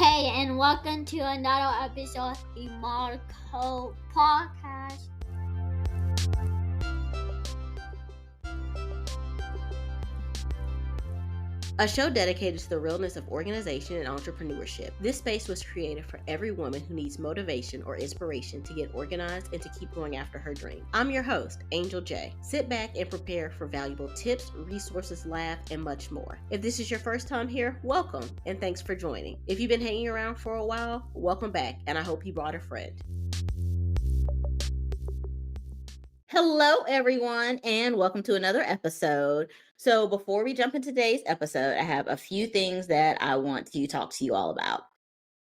Hey, and welcome to another episode of the Marco Podcast. A show dedicated to the realness of organization and entrepreneurship. This space was created for every woman who needs motivation or inspiration to get organized and to keep going after her dream. I'm your host, Angel J. Sit back and prepare for valuable tips, resources, laugh, and much more. If this is your first time here, welcome and thanks for joining. If you've been hanging around for a while, welcome back, and I hope you brought a friend. Hello, everyone, and welcome to another episode. So, before we jump into today's episode, I have a few things that I want to talk to you all about.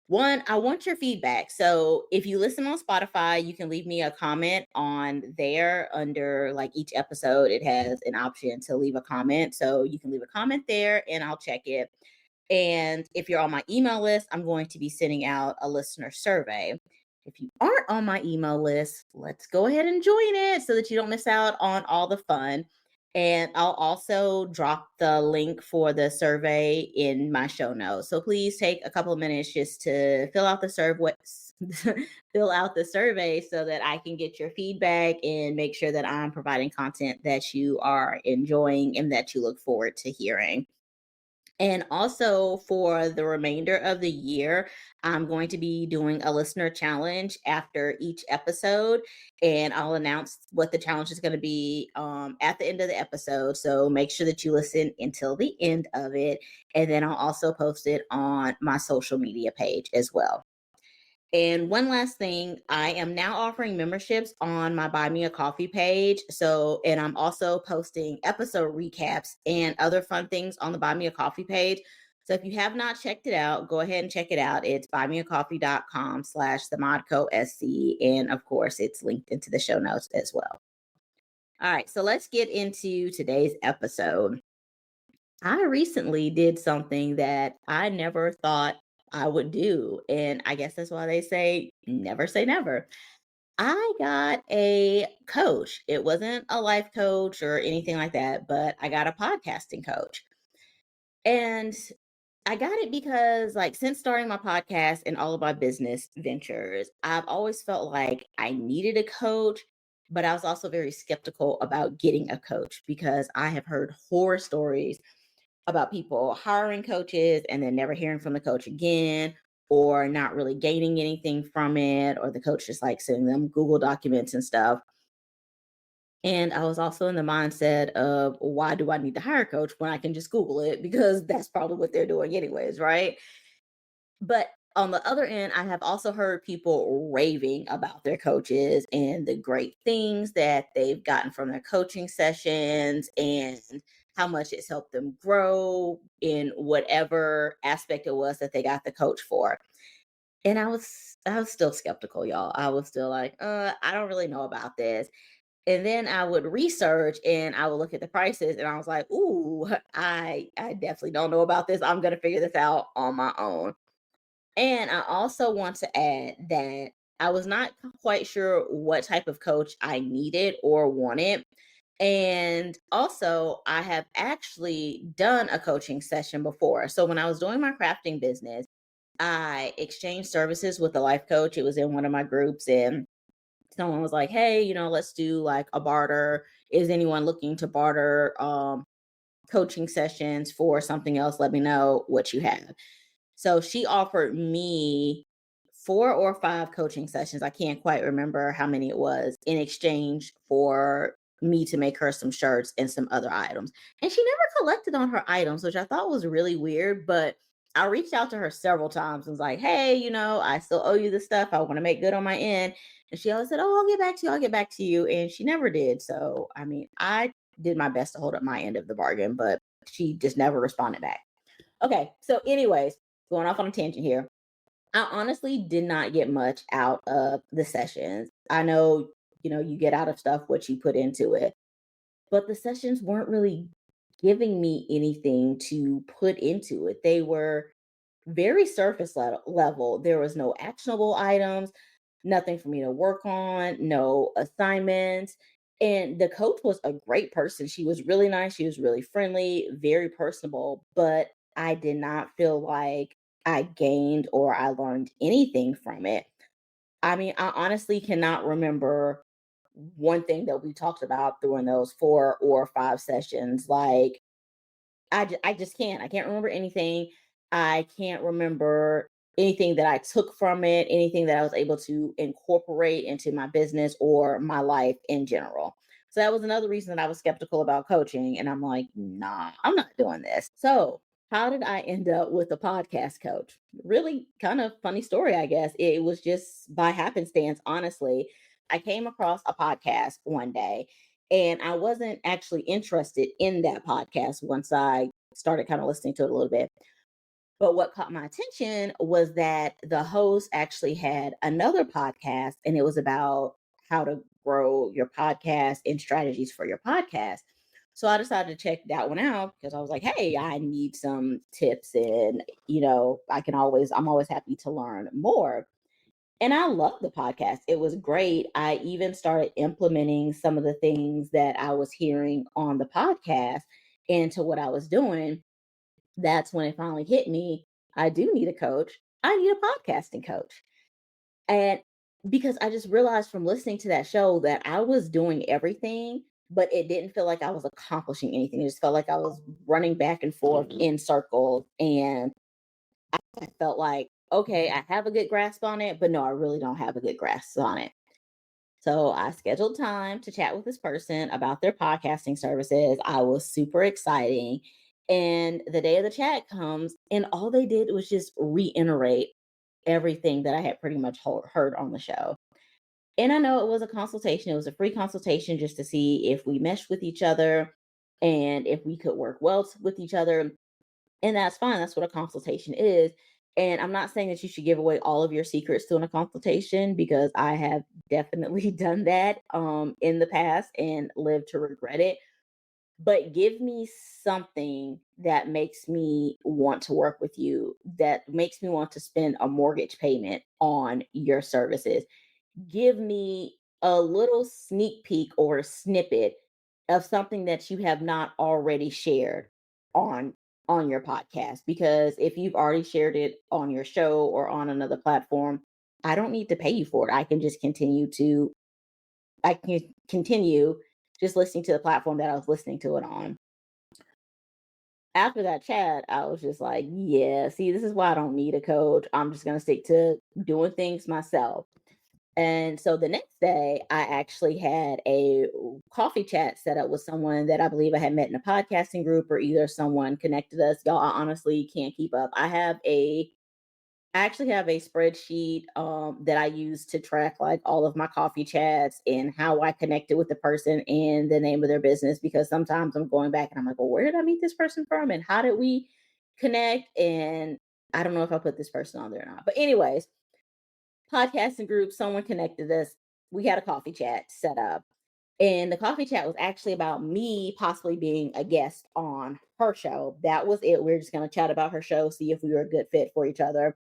One, I want your feedback. So, if you listen on Spotify, you can leave me a comment on there under like each episode. It has an option to leave a comment. So, you can leave a comment there and I'll check it. And if you're on my email list, I'm going to be sending out a listener survey. If you aren't on my email list, let's go ahead and join it so that you don't miss out on all the fun. And I'll also drop the link for the survey in my show notes. So please take a couple of minutes just to fill out the survey, so that I can get your feedback and make sure that I'm providing content that you are enjoying and that you look forward to hearing. And also for the remainder of the year, I'm going to be doing a listener challenge after each episode. And I'll announce what the challenge is going to be at the end of the episode. So make sure that you listen until the end of it. And then I'll also post it on my social media page as well. And one last thing, I am now offering memberships on my Buy Me a Coffee page. So, and I'm also posting episode recaps and other fun things on the Buy Me a Coffee page. So if you have not checked it out, go ahead and check it out. It's buymeacoffee.com/themodcosc. And of course, it's linked into the show notes as well. All right, so let's get into today's episode. I recently did something that I never thought I would do. And I guess that's why they say never. I got a coach. It wasn't a life coach or anything like that, but I got a podcasting coach. And I got it because, like, since starting my podcast and all of my business ventures, I've always felt like I needed a coach, but I was also very skeptical about getting a coach because I have heard horror stories about people hiring coaches and then never hearing from the coach again, or not really gaining anything from it, or the coach just like sending them Google documents and stuff. And I was also in the mindset of, why do I need to hire a coach when I can just Google it? Because that's probably what they're doing anyways, right? But on the other end, I have also heard people raving about their coaches and the great things that they've gotten from their coaching sessions and how much it's helped them grow in whatever aspect it was that they got the coach for. And I was still skeptical, y'all. I was still like, I don't really know about this. And then I would research and I would look at the prices and I was like, ooh, I definitely don't know about this. I'm gonna figure this out on my own. And I also want to add that I was not quite sure what type of coach I needed or wanted. And also, I have actually done a coaching session before. So when I was doing my crafting business, I exchanged services with a life coach. It was in one of my groups, and someone was like, "Hey, let's do like a barter. Is anyone looking to barter coaching sessions for something else? Let me know what you have." So she offered me 4 or 5 coaching sessions. I can't quite remember how many it was, in exchange for me to make her some shirts and some other items. And she never collected on her items, which I thought was really weird, but I reached out to her several times and was like, "Hey, I still owe you this stuff. I want to make good on my end." And she always said, "Oh, I'll get back to you. I'll get back to you." And she never did. So, I mean, I did my best to hold up my end of the bargain, but she just never responded back. Okay. So anyways, going off on a tangent here. I honestly did not get much out of the sessions. I know, you get out of stuff what you put into it, but the sessions weren't really giving me anything to put into it. They were very surface level. There was no actionable items, nothing for me to work on, no assignments. And the coach was a great person. She was really nice. She was really friendly, very personable, but I did not feel like I gained or I learned anything from it. I mean, I honestly cannot remember one thing that we talked about during those 4 or 5 sessions. Like, I just can't. I can't remember anything. I can't remember anything that I took from it, anything that I was able to incorporate into my business or my life in general. So that was another reason that I was skeptical about coaching. And I'm like, nah, I'm not doing this. So, how did I end up with a podcast coach? Really kind of funny story, I guess. It was just by happenstance, honestly. I came across a podcast one day and I wasn't actually interested in that podcast once I started kind of listening to it a little bit. But what caught my attention was that the host actually had another podcast and it was about how to grow your podcast and strategies for your podcast. So I decided to check that one out because I was like, hey, I need some tips and, I'm always happy to learn more. And I loved the podcast. It was great. I even started implementing some of the things that I was hearing on the podcast into what I was doing. That's when it finally hit me. I do need a coach. I need a podcasting coach. And because I just realized from listening to that show that I was doing everything, but it didn't feel like I was accomplishing anything. It just felt like I was running back and forth in circles. And I felt like, okay, I have a good grasp on it, but no, I really don't have a good grasp on it. So I scheduled time to chat with this person about their podcasting services. I was super exciting. And the day of the chat comes, and all they did was just reiterate everything that I had pretty much heard on the show. And I know it was a consultation, it was a free consultation just to see if we meshed with each other and if we could work well with each other. And that's fine. That's what a consultation is. And I'm not saying that you should give away all of your secrets during a consultation because I have definitely done that in the past and lived to regret it. But give me something that makes me want to work with you, that makes me want to spend a mortgage payment on your services. Give me a little sneak peek or a snippet of something that you have not already shared on your podcast, because if you've already shared it on your show or on another platform, I don't need to pay you for it. I can continue just listening to the platform that I was listening to it on. After that chat, I was just like, yeah, see, this is why I don't need a coach. I'm just going to stick to doing things myself. And so the next day, I actually had a coffee chat set up with someone that I believe I had met in a podcasting group, or either someone connected us. Y'all, I honestly can't keep up. I actually have a spreadsheet that I use to track like all of my coffee chats and how I connected with the person and the name of their business. Because sometimes I'm going back and I'm like, well, where did I meet this person from, and how did we connect? And I don't know if I put this person on there or not. But anyways, podcasting group, someone connected us. We had a coffee chat set up. And the coffee chat was actually about me possibly being a guest on her show. That was it. We were just going to chat about her show, see if we were a good fit for each other.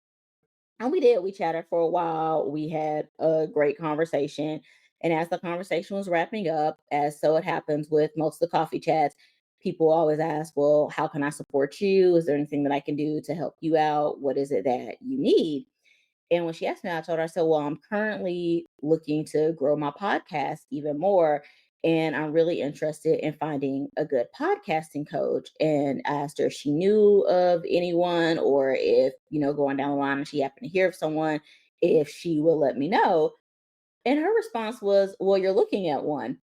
And we did. We chatted for a while. We had a great conversation. And as the conversation was wrapping up, as so it happens with most of the coffee chats, people always ask, well, how can I support you? Is there anything that I can do to help you out? What is it that you need? And when she asked me, I told her, I said, well, I'm currently looking to grow my podcast even more. And I'm really interested in finding a good podcasting coach. And I asked her if she knew of anyone, or if, going down the line and she happened to hear of someone, if she will let me know. And her response was, well, you're looking at one.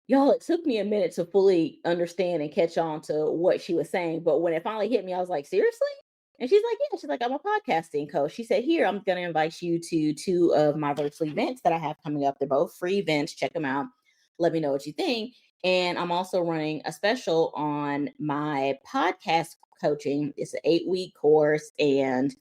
Y'all, it took me a minute to fully understand and catch on to what she was saying. But when it finally hit me, I was like, seriously? And she's like, yeah. She's like, I'm a podcasting coach. She said, here, I'm going to invite you to 2 of my virtual events that I have coming up. They're both free events. Check them out. Let me know what you think. And I'm also running a special on my podcast coaching. It's an 8-week course. And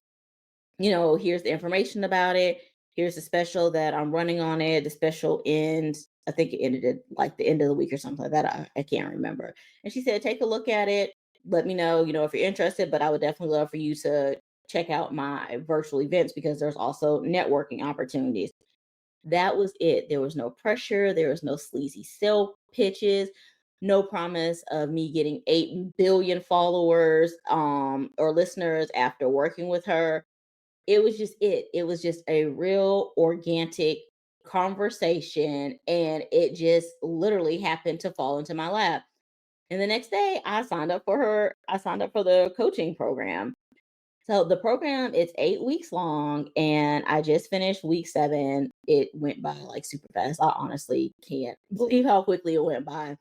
here's the information about it. Here's the special that I'm running on it. The special ends, I think it ended at like the end of the week or something like that. I can't remember. And she said, take a look at it. Let me know, if you're interested, but I would definitely love for you to check out my virtual events because there's also networking opportunities. That was it. There was no pressure. There was no sleazy sales pitches. no promise of me getting 8 billion followers or listeners after working with her. It was just it was just a real organic conversation, and it just literally happened to fall into my lap. And the next day I signed up for the coaching program. So the program is 8 weeks long, and I just finished week 7. It went by like super fast. I honestly can't believe how quickly it went by.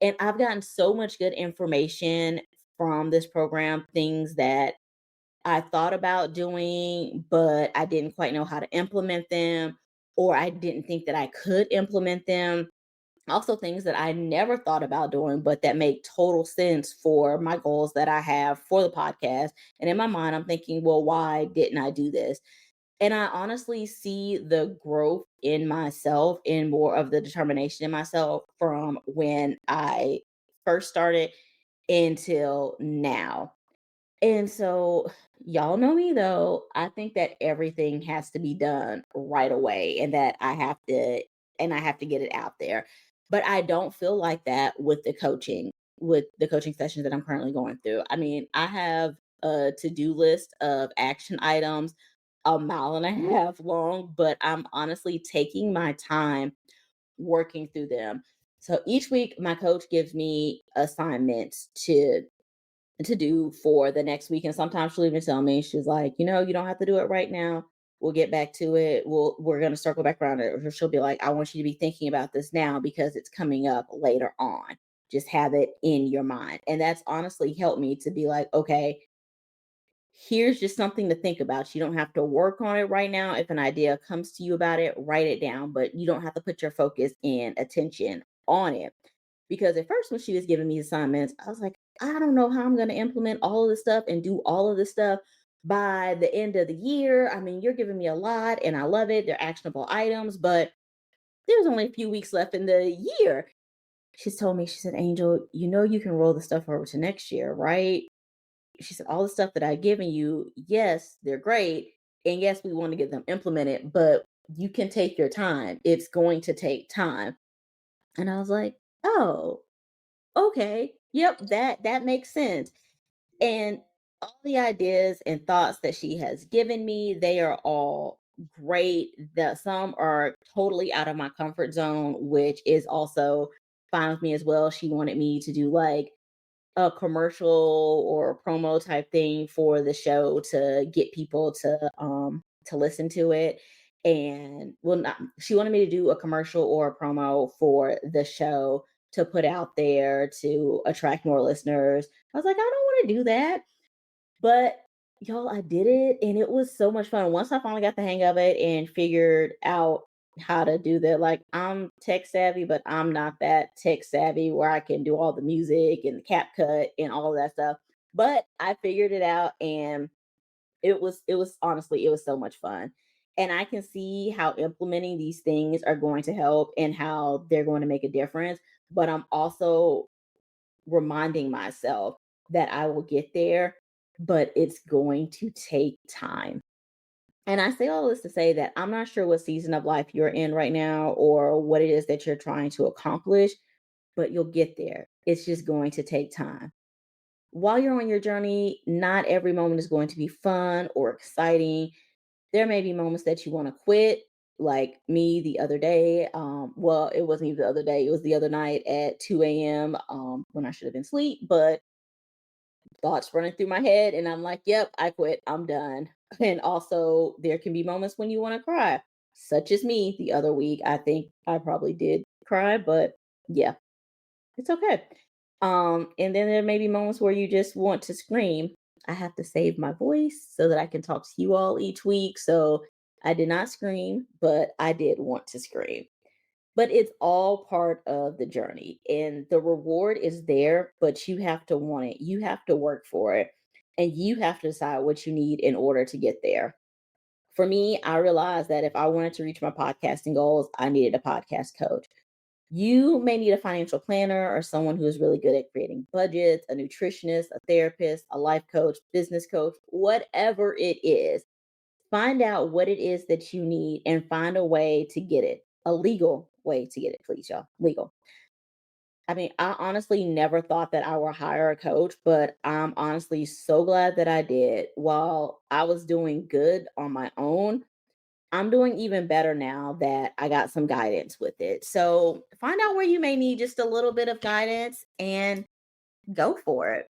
And I've gotten so much good information from this program, things that I thought about doing, but I didn't quite know how to implement them, or I didn't think that I could implement them. Also, things that I never thought about doing, but that make total sense for my goals that I have for the podcast. And in my mind, I'm thinking, well, why didn't I do this? And I honestly see the growth in myself and more of the determination in myself from when I first started until now. And so, y'all know me though. I think that everything has to be done right away, and that I have to get it out there. But I don't feel like that with the coaching sessions that I'm currently going through. I mean, I have a to-do list of action items a mile and a half long, but I'm honestly taking my time working through them. So each week my coach gives me assignments to do for the next week. And sometimes she'll even tell me, she's like, you don't have to do it right now. We'll get back to it. We're gonna circle back around it. Or she'll be like, I want you to be thinking about this now because it's coming up later on. Just have it in your mind. And that's honestly helped me to be like, okay, here's just something to think about. You don't have to work on it right now. If an idea comes to you about it, write it down, but you don't have to put your focus and attention on it. Because at first, when she was giving me assignments, I was like, I don't know how I'm going to implement all of this stuff and do all of this stuff by the end of the year. I mean, you're giving me a lot and I love it. They're actionable items, but there's only a few weeks left in the year. She's told me, she said, Angel, you can roll the stuff over to next year, right? She said, all the stuff that I've given you, yes, they're great. And yes, we want to get them implemented, but you can take your time. It's going to take time. And I was like, oh, okay. Yep, that makes sense. And all the ideas and thoughts that she has given me, they are all great. That some are totally out of my comfort zone, which is also fine with me as well. She wanted me to do like a commercial or a promo type thing for the show to get people to listen to it. And well, not, she wanted me to do a commercial or a promo for the show to put out there to attract more listeners. I was like, I don't want to do that. But y'all, I did it and it was so much fun. Once I finally got the hang of it and figured out how to do that, like I'm tech savvy, but I'm not that tech savvy where I can do all the music and the cap cut and all of that stuff. But I figured it out, and it was honestly, it was so much fun. And I can see how implementing these things are going to help and how they're going to make a difference. But I'm also reminding myself that I will get there, but it's going to take time. And I say all this to say that I'm not sure what season of life you're in right now or what it is that you're trying to accomplish, but you'll get there. It's just going to take time. While you're on your journey, not every moment is going to be fun or exciting. There may be moments that you want to quit, like me the other day. Well, it wasn't even the other day, it was the other night at 2 a.m. When I should have been asleep, but thoughts running through my head, and I'm like, yep, I quit, I'm done. And also, there can be moments when you want to cry, such as me the other week. I think I probably did cry, but yeah, it's okay. And then there may be moments where you just want to scream. I have to save my voice so that I can talk to you all each week. So I did not scream, but I did want to scream. But it's all part of the journey, and the reward is there, but you have to want it. You have to work for it, and you have to decide what you need in order to get there. For me, I realized that if I wanted to reach my podcasting goals, I needed a podcast coach. You may need a financial planner or someone who is really good at creating budgets, a nutritionist, a therapist, a life coach, business coach, whatever it is. Find out what it is that you need and find a way to get it, a legal way to get it, please, y'all. Legal. I mean, I honestly never thought that I would hire a coach, but I'm honestly so glad that I did. While I was doing good on my own, I'm doing even better now that I got some guidance with it. So find out where you may need just a little bit of guidance and go for it.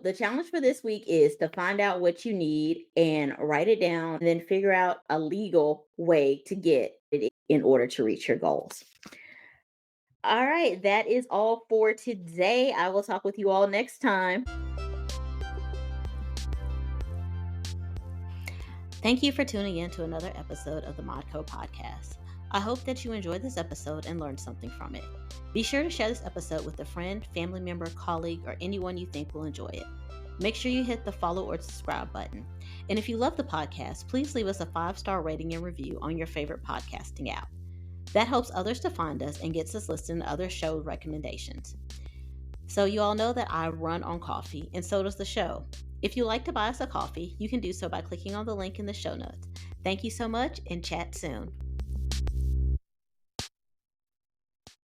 The challenge for this week is to find out what you need and write it down, and then figure out a legal way to get it in order to reach your goals. All right, that is all for today. I will talk with you all next time. Thank you for tuning in to another episode of the Modco podcast. I hope that you enjoyed this episode and learned something from it. Be sure to share this episode with a friend, family member, colleague, or anyone you think will enjoy it. Make sure you hit the follow or subscribe button. And if you love the podcast, please leave us a 5-star rating and review on your favorite podcasting app. That helps others to find us and gets us listed in other show recommendations. So you all know that I run on coffee, and so does the show. If you'd like to buy us a coffee, you can do so by clicking on the link in the show notes. Thank you so much, and chat soon.